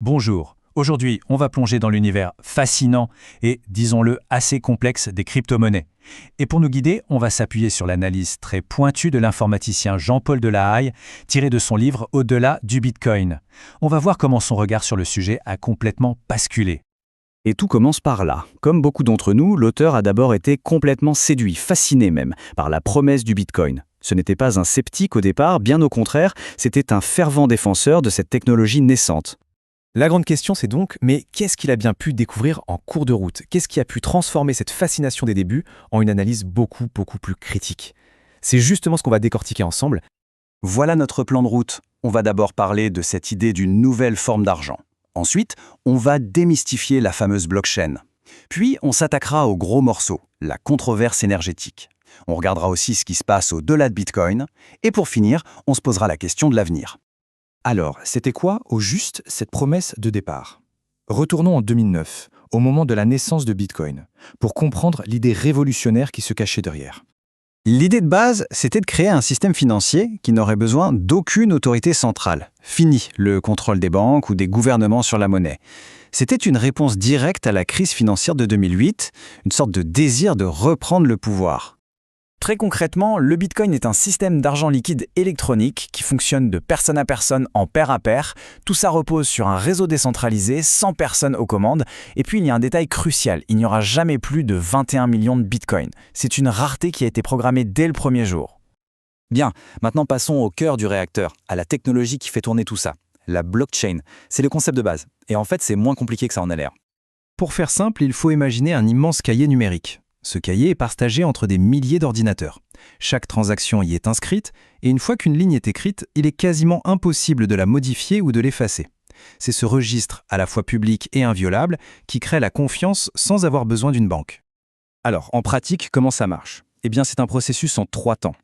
Bonjour. Aujourd'hui, on va plonger dans l'univers fascinant et, disons-le, assez complexe des crypto-monnaies. Et pour nous guider, on va s'appuyer sur l'analyse très pointue de l'informaticien Jean-Paul Delahaye, tirée de son livre Au-delà du Bitcoin. On va voir comment son regard sur le sujet a complètement basculé. Et tout commence par là. Comme beaucoup d'entre nous, l'auteur a d'abord été complètement séduit, fasciné même, par la promesse du Bitcoin. Ce n'était pas un sceptique au départ, bien au contraire, c'était un fervent défenseur de cette technologie naissante. La grande question, c'est donc, mais qu'est-ce qu'il a bien pu découvrir en cours de route? Qu'est-ce qui a pu transformer cette fascination des débuts en une analyse beaucoup plus critique? C'est justement ce qu'on va décortiquer ensemble. Voilà notre plan de route. On va d'abord parler de cette idée d'une nouvelle forme d'argent. Ensuite, on va démystifier la fameuse blockchain. Puis, on s'attaquera au gros morceau, la controverse énergétique. On regardera aussi ce qui se passe au-delà de Bitcoin. Et pour finir, on se posera la question de l'avenir. Alors, c'était quoi, au juste, cette promesse de départ? Retournons en 2009, au moment de la naissance de Bitcoin, pour comprendre l'idée révolutionnaire qui se cachait derrière. L'idée de base, c'était de créer un système financier qui n'aurait besoin d'aucune autorité centrale. Fini le contrôle des banques ou des gouvernements sur la monnaie. C'était une réponse directe à la crise financière de 2008, une sorte de désir de reprendre le pouvoir. Très concrètement, le Bitcoin est un système d'argent liquide électronique qui fonctionne de personne à personne en pair à pair. Tout ça repose sur un réseau décentralisé, sans personne aux commandes. Et puis il y a un détail crucial, il n'y aura jamais plus de 21 millions de Bitcoin. C'est une rareté qui a été programmée dès le premier jour. Bien, maintenant passons au cœur du réacteur, à la technologie qui fait tourner tout ça. La blockchain, c'est le concept de base. Et en fait, c'est moins compliqué que ça en a l'air. Pour faire simple, il faut imaginer un immense cahier numérique. Ce cahier est partagé entre des milliers d'ordinateurs. Chaque transaction y est inscrite, et une fois qu'une ligne est écrite, il est quasiment impossible de la modifier ou de l'effacer. C'est ce registre, à la fois public et inviolable, qui crée la confiance sans avoir besoin d'une banque. Alors, en pratique, comment ça marche? Eh bien, c'est un processus en 3 temps.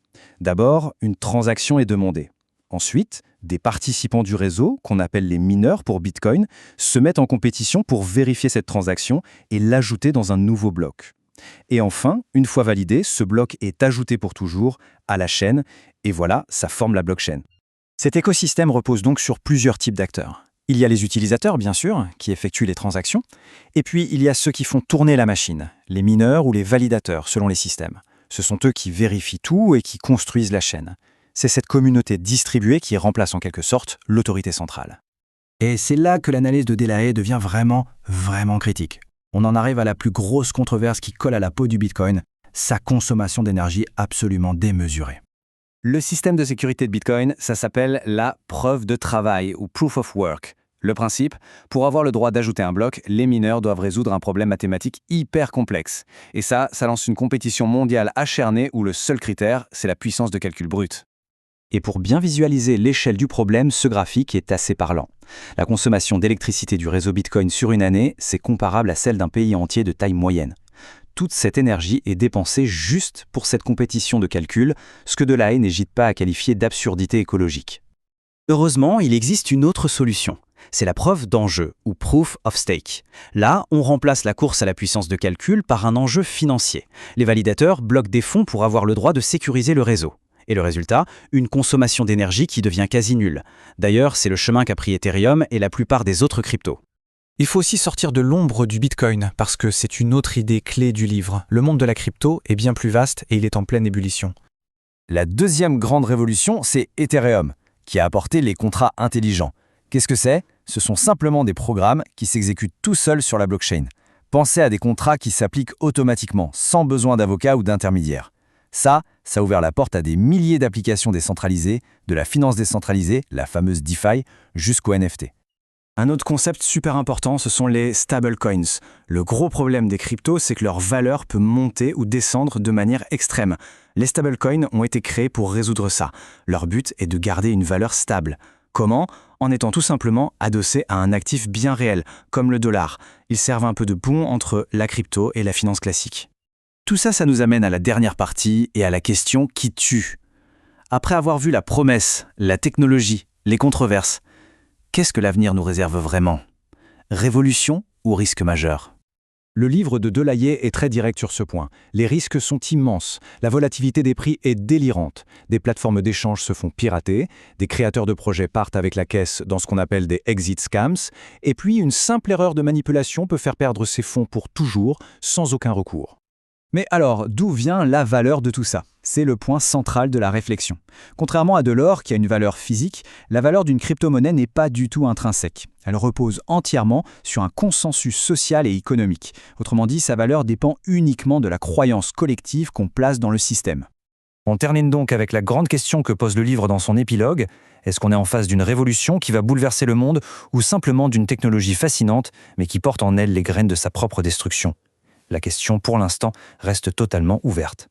D'abord, une transaction est demandée. Ensuite, des participants du réseau, qu'on appelle les mineurs pour Bitcoin, se mettent en compétition pour vérifier cette transaction et l'ajouter dans un nouveau bloc. Et enfin, une fois validé, ce bloc est ajouté pour toujours à la chaîne, et voilà, ça forme la blockchain. Cet écosystème repose donc sur plusieurs types d'acteurs. Il y a les utilisateurs, bien sûr, qui effectuent les transactions, et puis il y a ceux qui font tourner la machine, les mineurs ou les validateurs, selon les systèmes. Ce sont eux qui vérifient tout et qui construisent la chaîne. C'est cette communauté distribuée qui remplace en quelque sorte l'autorité centrale. Et c'est là que l'analyse de Delahaye devient vraiment critique. On en arrive à la plus grosse controverse qui colle à la peau du Bitcoin, sa consommation d'énergie absolument démesurée. Le système de sécurité de Bitcoin, ça s'appelle la preuve de travail ou proof of work. Le principe, pour avoir le droit d'ajouter un bloc, les mineurs doivent résoudre un problème mathématique hyper complexe. Et ça lance une compétition mondiale acharnée où le seul critère, c'est la puissance de calcul brute. Et pour bien visualiser l'échelle du problème, ce graphique est assez parlant. La consommation d'électricité du réseau Bitcoin sur une année, c'est comparable à celle d'un pays entier de taille moyenne. Toute cette énergie est dépensée juste pour cette compétition de calcul, ce que Delahaye n'hésite pas à qualifier d'absurdité écologique. Heureusement, il existe une autre solution. C'est la preuve d'enjeu, ou proof of stake. Là, on remplace la course à la puissance de calcul par un enjeu financier. Les validateurs bloquent des fonds pour avoir le droit de sécuriser le réseau. Et le résultat, une consommation d'énergie qui devient quasi nulle. D'ailleurs, c'est le chemin qu'a pris Ethereum et la plupart des autres cryptos. Il faut aussi sortir de l'ombre du Bitcoin, parce que c'est une autre idée clé du livre. Le monde de la crypto est bien plus vaste et il est en pleine ébullition. La deuxième grande révolution, c'est Ethereum, qui a apporté les contrats intelligents. Qu'est-ce que c'est? Ce sont simplement des programmes qui s'exécutent tout seuls sur la blockchain. Pensez à des contrats qui s'appliquent automatiquement, sans besoin d'avocat ou d'intermédiaire. Ça a ouvert la porte à des milliers d'applications décentralisées, de la finance décentralisée, la fameuse DeFi, jusqu'au NFT. Un autre concept super important, ce sont les stablecoins. Le gros problème des cryptos, c'est que leur valeur peut monter ou descendre de manière extrême. Les stablecoins ont été créés pour résoudre ça. Leur but est de garder une valeur stable. Comment? En étant tout simplement adossés à un actif bien réel, comme le dollar. Ils servent un peu de pont entre la crypto et la finance classique. Tout ça, ça nous amène à la dernière partie et à la question qui tue. Après avoir vu la promesse, la technologie, les controverses, qu'est-ce que l'avenir nous réserve vraiment? Révolution ou risque majeur? Le livre de Delahaye est très direct sur ce point. Les risques sont immenses. La volatilité des prix est délirante. Des plateformes d'échange se font pirater, des créateurs de projets partent avec la caisse dans ce qu'on appelle des exit scams, et puis une simple erreur de manipulation peut faire perdre ses fonds pour toujours, sans aucun recours. Mais alors, d'où vient la valeur de tout ça? C'est le point central de la réflexion. Contrairement à de l'or, qui a une valeur physique, la valeur d'une crypto-monnaie n'est pas du tout intrinsèque. Elle repose entièrement sur un consensus social et économique. Autrement dit, sa valeur dépend uniquement de la croyance collective qu'on place dans le système. On termine donc avec la grande question que pose le livre dans son épilogue. Est-ce qu'on est en face d'une révolution qui va bouleverser le monde ou simplement d'une technologie fascinante, mais qui porte en elle les graines de sa propre destruction? La question, pour l'instant, reste totalement ouverte.